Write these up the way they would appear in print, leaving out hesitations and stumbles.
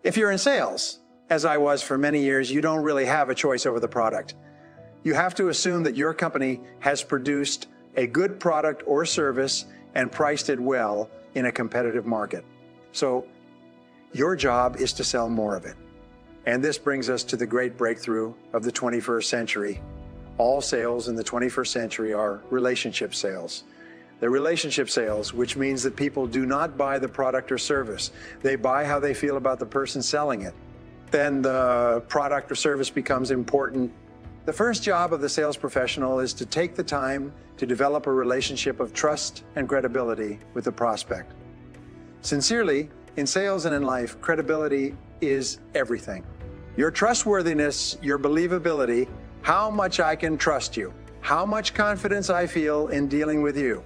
If you're in sales, as I was for many years, you don't really have a choice over the product. You have to assume that your company has produced a good product or service and priced it well in a competitive market. So your job is to sell more of it. And this brings us to the great breakthrough of the 21st century. All sales in the 21st century are relationship sales. They're relationship sales, which means that people do not buy the product or service. They buy how they feel about the person selling it. Then the product or service becomes important. The first job of the sales professional is to take the time to develop a relationship of trust and credibility with the prospect. Sincerely, in sales and in life, credibility is everything. Your trustworthiness, your believability, how much I can trust you, how much confidence I feel in dealing with you.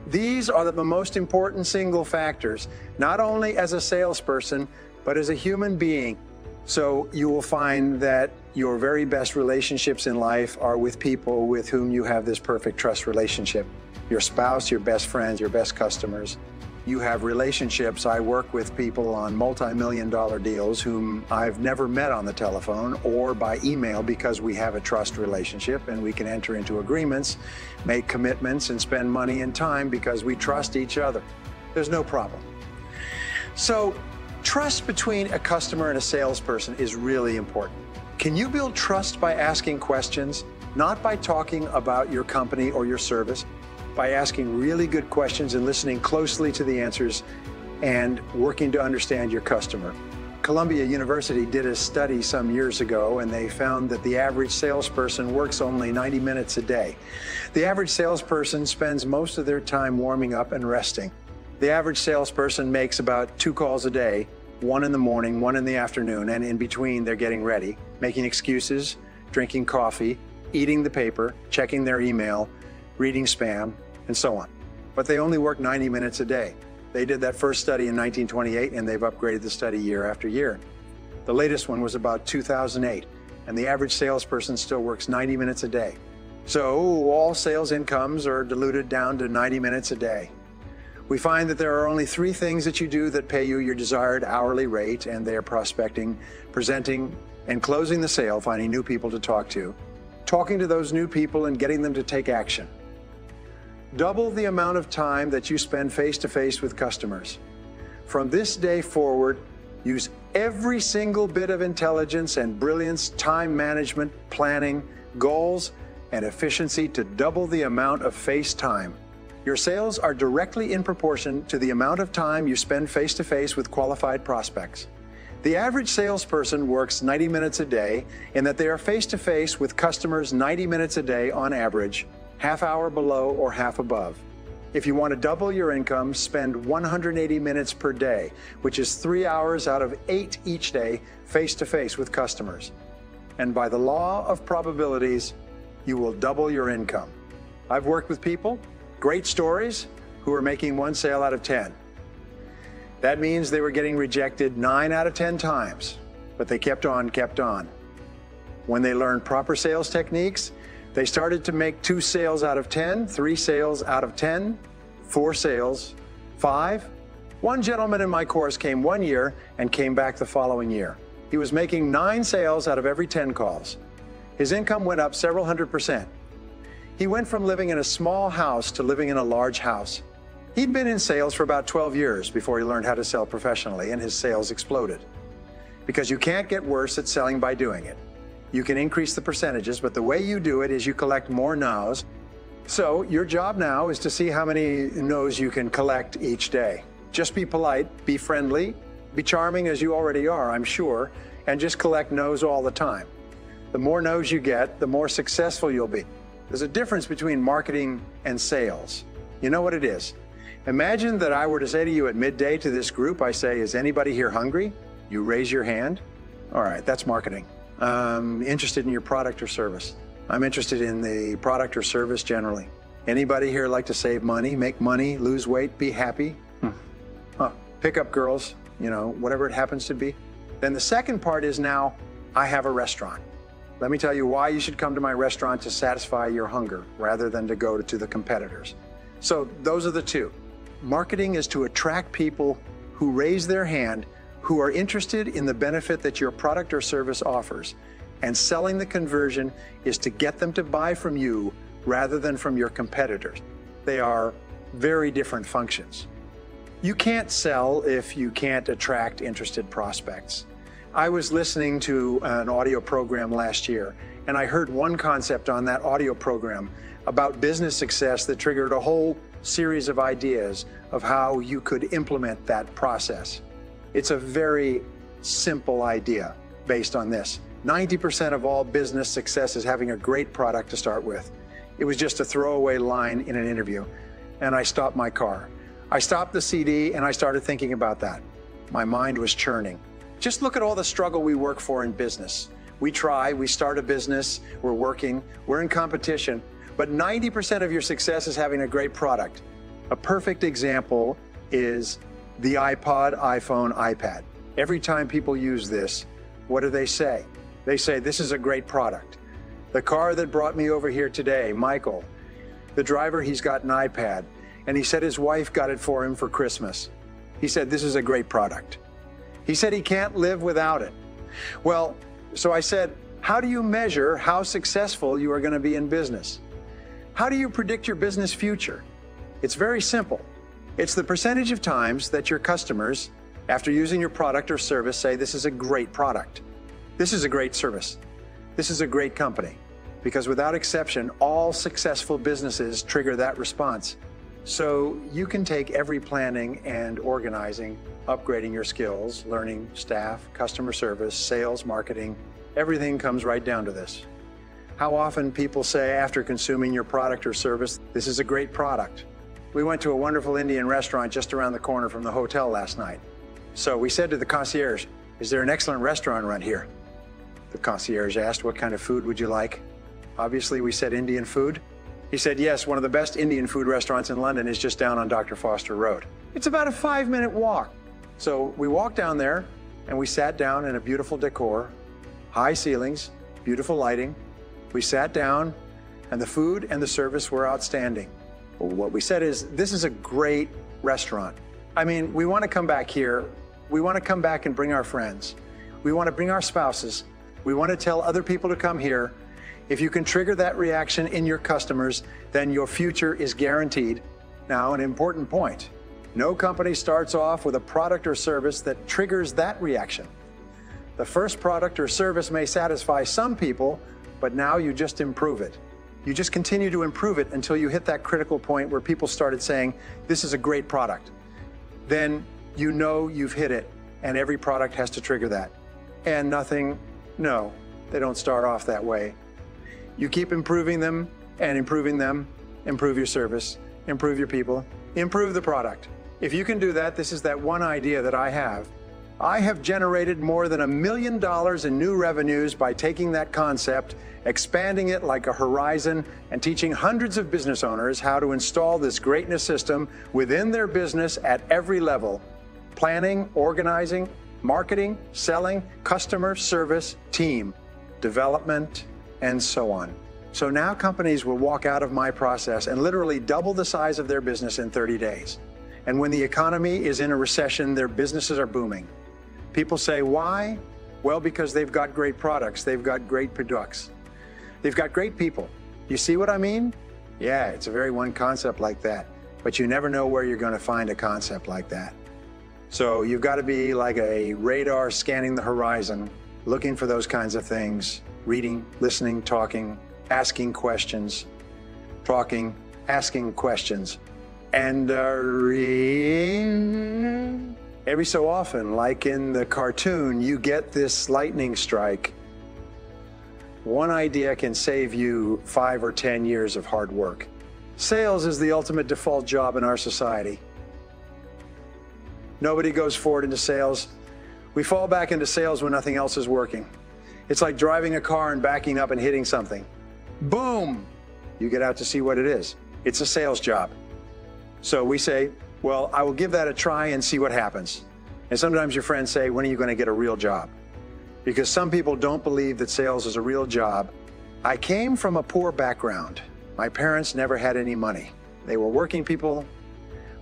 These are the most important single factors, not only as a salesperson, but as a human being. So you will find that your very best relationships in life are with people with whom you have this perfect trust relationship. Your spouse, your best friends, your best customers. You have relationships. I work with people on multi-million-dollar deals whom I've never met on the telephone or by email because we have a trust relationship and we can enter into agreements, make commitments, and spend money and time because we trust each other. There's no problem. So trust between a customer and a salesperson is really important. Can you build trust by asking questions, not by talking about your company or your service? By asking really good questions and listening closely to the answers and working to understand your customer. Columbia University did a study some years ago and they found that the average salesperson works only 90 minutes a day. The average salesperson spends most of their time warming up and resting. The average salesperson makes about 2 calls a day, 1 in the morning, 1 in the afternoon, and in between they're getting ready, making excuses, drinking coffee, eating the paper, checking their email, reading spam, and so on. But they only work 90 minutes a day. They did that first study in 1928, and they've upgraded the study year after year. The latest one was about 2008, and the average salesperson still works 90 minutes a day. So all sales incomes are diluted down to 90 minutes a day. We find that there are only 3 things that you do that pay you your desired hourly rate, and they are prospecting, presenting, and closing the sale, finding new people to talk to, talking to those new people and getting them to take action. Double the amount of time that you spend face-to-face with customers. From this day forward, use every single bit of intelligence and brilliance, time management, planning, goals, and efficiency to double the amount of face time. Your sales are directly in proportion to the amount of time you spend face-to-face with qualified prospects. The average salesperson works 90 minutes a day in that they are face-to-face with customers 90 minutes a day on average, half hour below or half above. If you want to double your income, spend 180 minutes per day, which is 3 hours out of 8 each day, face-to-face with customers. And by the law of probabilities, you will double your income. I've worked with people, great stories, who are making 1 sale out of 10. That means they were getting rejected 9 out of 10 times, but they kept on. When they learned proper sales techniques, they started to make 2 sales out of 10, 3 sales out of 10, 4 sales, 5. One gentleman in my course came 1 year and came back the following year. He was making 9 sales out of every 10 calls. His income went up several hundred%. He went from living in a small house to living in a large house. He'd been in sales for about 12 years before he learned how to sell professionally, and his sales exploded. Because you can't get worse at selling by doing it. You can increase the percentages, but the way you do it is you collect more no's. So your job now is to see how many no's you can collect each day. Just be polite, be friendly, be charming as you already are, I'm sure, and just collect no's all the time. The more no's you get, the more successful you'll be. There's a difference between marketing and sales. You know what it is? Imagine that I were to say to you at midday to this group, I say, is anybody here hungry? You raise your hand. All right, that's marketing. I'm interested in your product or service. I'm interested in the product or service generally. Anybody here like to save money, make money, lose weight, be happy? Pick up girls, whatever it happens to be. Then the second part is now, I have a restaurant. Let me tell you why you should come to my restaurant to satisfy your hunger rather than to go to the competitors. So those are the 2. Marketing is to attract people who raise their hand who are interested in the benefit that your product or service offers. And selling the conversion is to get them to buy from you rather than from your competitors. They are very different functions. You can't sell if you can't attract interested prospects. I was listening to an audio program last year, and I heard one concept on that audio program about business success that triggered a whole series of ideas of how you could implement that process. It's a very simple idea based on this. 90% of all business success is having a great product to start with. It was just a throwaway line in an interview, and I stopped my car. I stopped the CD and I started thinking about that. My mind was churning. Just look at all the struggle we work for in business. We start a business, we're working, we're in competition, but 90% of your success is having a great product. A perfect example is the iPod, iPhone, iPad. Every time people use this, what do they say? They say, this is a great product. The car that brought me over here today, Michael, the driver, he's got an iPad, and he said his wife got it for him for Christmas. He said, this is a great product. He said he can't live without it. Well, so I said, how do you measure how successful you are going to be in business? How do you predict your business future? It's very simple. It's the percentage of times that your customers, after using your product or service, say, this is a great product. This is a great service. This is a great company. Because without exception, all successful businesses trigger that response. So you can take every planning and organizing, upgrading your skills, learning, staff, customer service, sales, marketing, everything comes right down to this. How often people say after consuming your product or service, this is a great product. We went to a wonderful Indian restaurant just around the corner from the hotel last night. So we said to the concierge, is there an excellent restaurant around here? The concierge asked, what kind of food would you like? Obviously, we said Indian food. He said, yes, one of the best Indian food restaurants in London is just down on Dr. Foster Road. It's about a 5-minute walk. So we walked down there and we sat down in a beautiful decor, high ceilings, beautiful lighting. We sat down and the food and the service were outstanding. What we said is, this is a great restaurant. I mean, we want to come back here. We want to come back and bring our friends. We want to bring our spouses. We want to tell other people to come here. If you can trigger that reaction in your customers, then your future is guaranteed. Now, an important point. No company starts off with a product or service that triggers that reaction. The first product or service may satisfy some people, but now you just improve it. You just continue to improve it until you hit that critical point where people started saying, this is a great product. Then you know you've hit it, and every product has to trigger that. And no, they don't start off that way. You keep improving them and improving them, improve your service, improve your people, improve the product. If you can do that, this is that one idea that I have. I have generated more than $1 million in new revenues by taking that concept, expanding it like a horizon, and teaching hundreds of business owners how to install this greatness system within their business at every level: planning, organizing, marketing, selling, customer service, team, development, and so on. So now companies will walk out of my process and literally double the size of their business in 30 days. And when the economy is in a recession, their businesses are booming. People say, why? Well, because they've got great products, they've got great products, they've got great people. You see what I mean? Yeah, it's a very one concept like that, but you never know where you're going to find a concept like that. So you've got to be like a radar scanning the horizon, looking for those kinds of things, reading, listening, talking, asking questions, talking, asking questions, and every so often, like in the cartoon, you get this lightning strike. One idea can save you 5 or 10 years of hard work. Sales is the ultimate default job in our society. Nobody goes forward into sales. We fall back into sales when nothing else is working. It's like driving a car and backing up and hitting something. Boom! You get out to see what it is. It's a sales job. So we say, well, I will give that a try and see what happens. And sometimes your friends say, when are you going to get a real job? Because some people don't believe that sales is a real job. I came from a poor background. My parents never had any money. They were working people.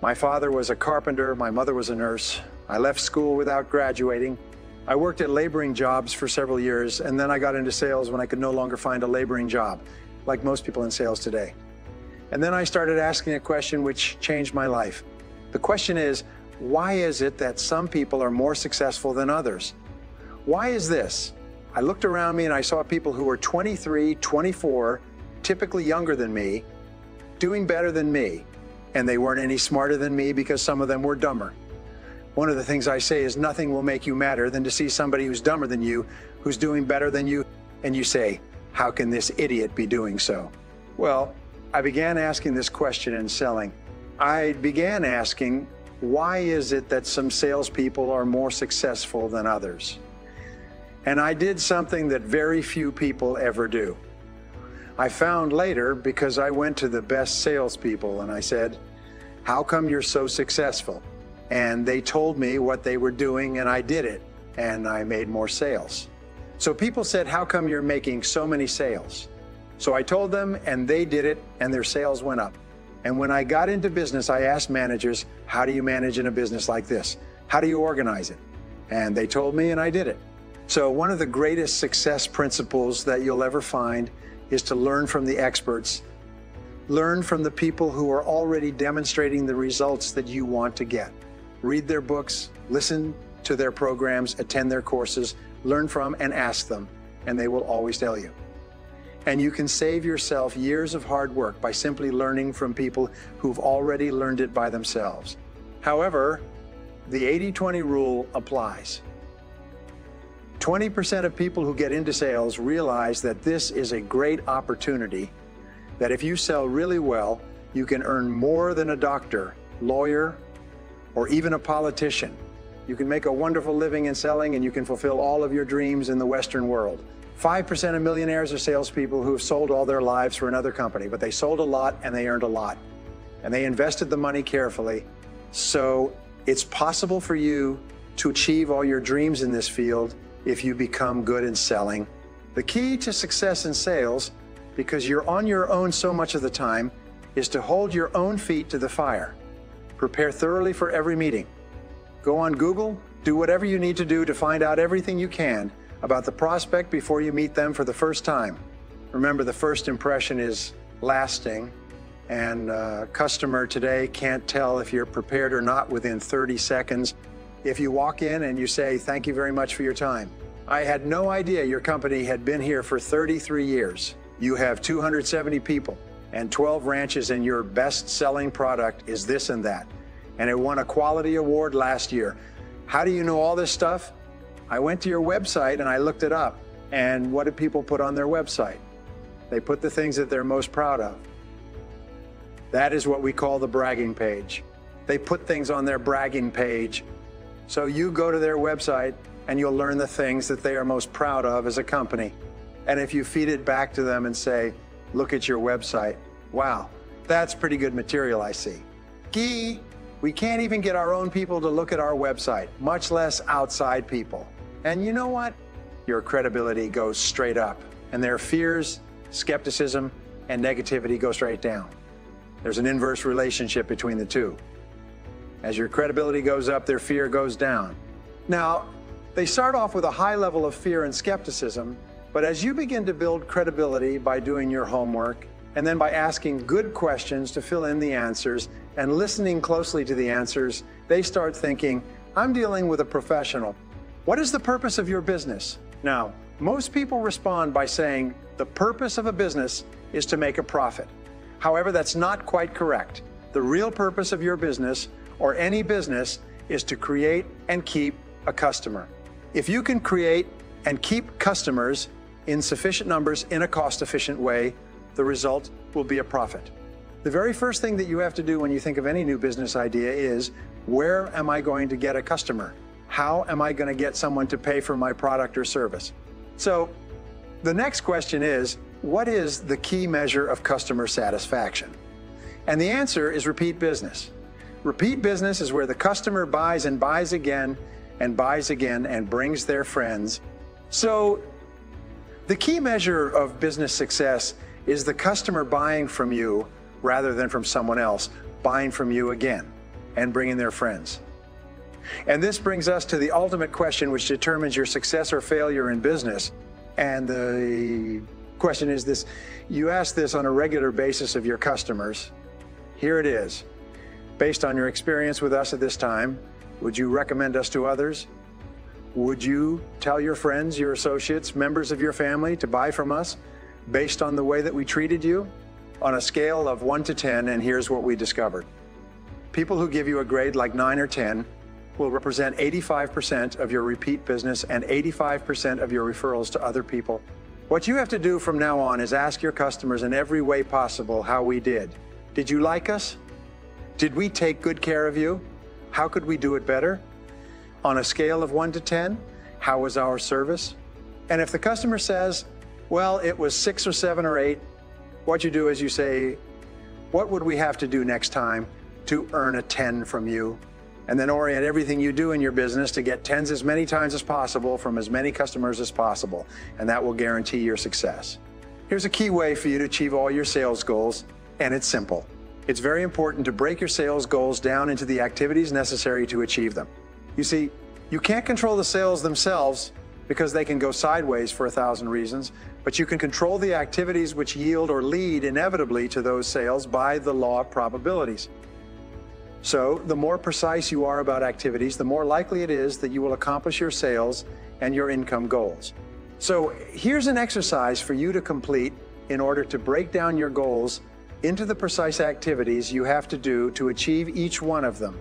My father was a carpenter. My mother was a nurse. I left school without graduating. I worked at laboring jobs for several years, and then I got into sales when I could no longer find a laboring job, like most people in sales today. And then I started asking a question which changed my life. The question is, why is it that some people are more successful than others? Why is this? I looked around me and I saw people who were 23, 24, typically younger than me, doing better than me. And they weren't any smarter than me because some of them were dumber. One of the things I say is nothing will make you madder than to see somebody who's dumber than you, who's doing better than you, and you say, how can this idiot be doing so? Well, I began asking this question in selling. I began asking, why is it that some salespeople are more successful than others? And I did something that very few people ever do. I found later, because I went to the best salespeople and I said, how come you're so successful? And they told me what they were doing and I did it and I made more sales. So people said, how come you're making so many sales? So I told them and they did it and their sales went up. And when I got into business, I asked managers, how do you manage in a business like this? How do you organize it? And they told me and I did it. So one of the greatest success principles that you'll ever find is to learn from the experts. Learn from the people who are already demonstrating the results that you want to get. Read their books, listen to their programs, attend their courses, learn from and ask them, and they will always tell you. And you can save yourself years of hard work by simply learning from people who've already learned it by themselves. However, the 80-20 rule applies. 20% of people who get into sales realize that this is a great opportunity, that if you sell really well, you can earn more than a doctor, lawyer, or even a politician. You can make a wonderful living in selling and you can fulfill all of your dreams in the Western world. 5% of millionaires are salespeople who have sold all their lives for another company, but they sold a lot and they earned a lot. And they invested the money carefully. So it's possible for you to achieve all your dreams in this field if you become good in selling. The key to success in sales, because you're on your own so much of the time, is to hold your own feet to the fire. Prepare thoroughly for every meeting. Go on Google, do whatever you need to do to find out everything you can about the prospect before you meet them for the first time. Remember, the first impression is lasting, and a customer today can't tell if you're prepared or not within 30 seconds. If you walk in and you say, thank you very much for your time. I had no idea your company had been here for 33 years. You have 270 people and 12 ranches and your best-selling product is this and that. And it won a quality award last year. How do you know all this stuff? I went to your website and I looked it up. And what did people put on their website? They put the things that they're most proud of. That is what we call the bragging page. They put things on their bragging page. So you go to their website and you'll learn the things that they are most proud of as a company. And if you feed it back to them and say, look at your website, wow, that's pretty good material, I see. Gee, we can't even get our own people to look at our website, much less outside people. And you know what? Your credibility goes straight up, and their fears, skepticism, and negativity go straight down. There's an inverse relationship between the two. As your credibility goes up, their fear goes down. Now, they start off with a high level of fear and skepticism, but as you begin to build credibility by doing your homework, and then by asking good questions to fill in the answers and listening closely to the answers, they start thinking, I'm dealing with a professional. What is the purpose of your business? Now, most people respond by saying the purpose of a business is to make a profit. However, that's not quite correct. The real purpose of your business or any business is to create and keep a customer. If you can create and keep customers in sufficient numbers in a cost-efficient way, the result will be a profit. The very first thing that you have to do when you think of any new business idea is, where am I going to get a customer? How am I going to get someone to pay for my product or service? So the next question is, what is the key measure of customer satisfaction? And the answer is repeat business. Repeat business is where the customer buys and buys again and buys again and brings their friends. So the key measure of business success is the customer buying from you rather than from someone else, buying from you again and bringing their friends. And this brings us to the ultimate question which determines your success or failure in business. And the question is this: you ask this on a regular basis of your customers. Here it is. Based on your experience with us at this time, would you recommend us to others? Would you tell your friends, your associates, members of your family to buy from us based on the way that we treated you? On a scale of 1 to 10, and here's what we discovered. People who give you a grade like 9 or 10 will represent 85% of your repeat business and 85% of your referrals to other people. What you have to do from now on is ask your customers in every way possible how we did. Did you like us? Did we take good care of you? How could we do it better? On a scale of 1 to 10, how was our service? And if the customer says, well, it was 6 or 7 or 8, what you do is you say, what would we have to do next time to earn a 10 from you? And then orient everything you do in your business to get 10s as many times as possible from as many customers as possible. And that will guarantee your success. Here's a key way for you to achieve all your sales goals, and it's simple. It's very important to break your sales goals down into the activities necessary to achieve them. You see, you can't control the sales themselves because they can go sideways for 1,000 reasons, but you can control the activities which yield or lead inevitably to those sales by the law of probabilities. So, the more precise you are about activities, the more likely it is that you will accomplish your sales and your income goals. So, here's an exercise for you to complete in order to break down your goals into the precise activities you have to do to achieve each one of them.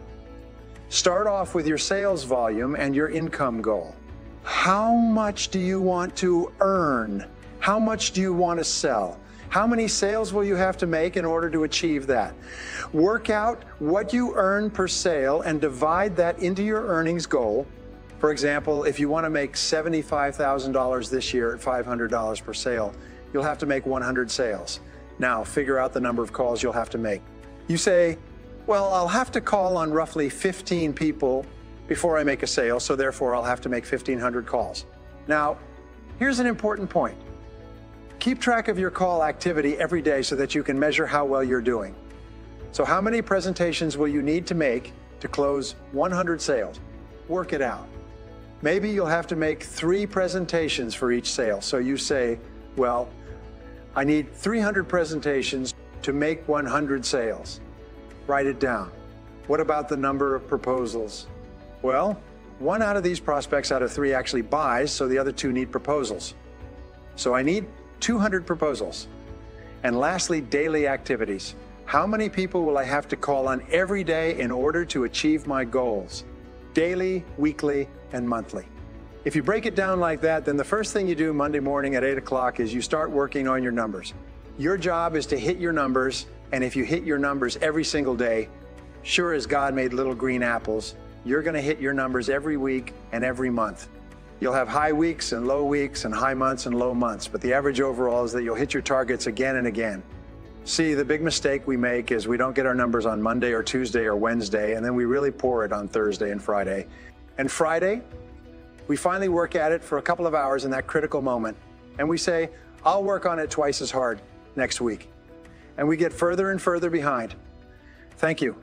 Start off with your sales volume and your income goal. How much do you want to earn? How much do you want to sell? How many sales will you have to make in order to achieve that? Work out what you earn per sale and divide that into your earnings goal. For example, if you want to make $75,000 this year at $500 per sale, you'll have to make 100 sales. Now, figure out the number of calls you'll have to make. You say, well, I'll have to call on roughly 15 people before I make a sale, so therefore I'll have to make 1,500 calls. Now, here's an important point. Keep track of your call activity every day so that you can measure how well you're doing. So how many presentations will you need to make to close 100 sales? Work it out. Maybe you'll have to make 3 presentations for each sale. So you say, well, I need 300 presentations to make 100 sales. Write it down. What about the number of proposals? Well, 1 out of these prospects out of 3 actually buys, so the other 2 need proposals. So I need 200 proposals. And lastly, daily activities. How many people will I have to call on every day in order to achieve my goals? Daily, weekly, and monthly. If you break it down like that, then the first thing you do Monday morning at 8 o'clock is you start working on your numbers. Your job is to hit your numbers, and if you hit your numbers every single day, sure as God made little green apples, you're going to hit your numbers every week and every month. You'll have high weeks and low weeks and high months and low months, but the average overall is that you'll hit your targets again and again. See, the big mistake we make is we don't get our numbers on Monday or Tuesday or Wednesday, and then we really pour it on Thursday and Friday. And Friday, we finally work at it for a couple of hours in that critical moment, and we say, I'll work on it twice as hard next week. And we get further and further behind. Thank you.